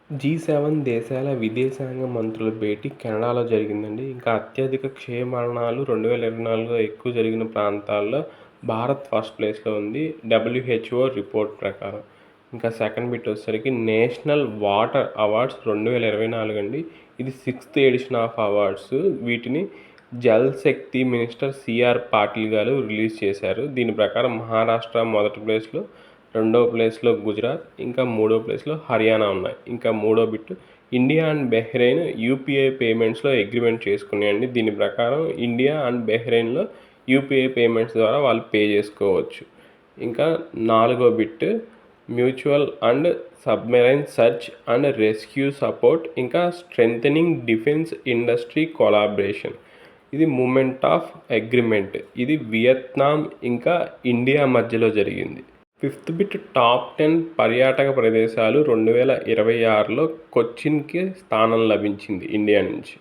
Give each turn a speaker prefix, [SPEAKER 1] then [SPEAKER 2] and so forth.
[SPEAKER 1] జీ7 దేశాల విదేశాంగ మంత్రుల భేటీ కెనడాలో జరిగిందండి. ఇంకా అత్యధిక క్షయమరణాలు 2024లో ఎక్కువ జరిగిన ప్రాంతాల్లో భారత్ ఫస్ట్ ప్లేస్‌లో ఉంది. డబ్ల్యూహెచ్ఓ రిపోర్ట్ ప్రకారం. ఇంకా సెకండ్ బిట్ వచ్చేసరికి నేషనల్ వాటర్ అవార్డ్స్ 2024 అండి. ఇది 6థ్ ఎడిషన్ ఆఫ్ అవార్డ్స్. వీటిని జల్ శక్తి మినిస్టర్ సిఆర్ పాటిల్ గారు రిలీజ్ చేశారు. దీని ప్రకారం మహారాష్ట్ర మొదటి ప్లేస్‌లో, రెండో ప్లేస్‌లో గుజరాత్, ఇంకా మూడో ప్లేస్‌లో హర్యానా ఉన్నాయి. ఇంకా మూడో bit India and Bahrain UPI పేమెంట్స్‌లో అగ్రిమెంట్ చేసుకున్నాయండి. దీని ప్రకారం ఇండియా అండ్ బెహ్రెయిన్‌లో యూపీఐ పేమెంట్స్ ద్వారా వాళ్ళు పే చేసుకోవచ్చు. ఇంకా నాలుగో bit mutual and submarine search and rescue support, ఇంకా స్ట్రెంథెనింగ్ డిఫెన్స్ ఇండస్ట్రీ కొలాబరేషన్. ఇది మూమెంట్ ఆఫ్ అగ్రిమెంట్. ఇది వియత్నాం ఇంకా ఇండియా మధ్యలో జరిగింది. ఫిఫ్త్ బిట్ టాప్ 10 పర్యాటక ప్రదేశాలు 2026లో కొచ్చిన్‌కి స్థానం లభించింది ఇండియా నుంచి.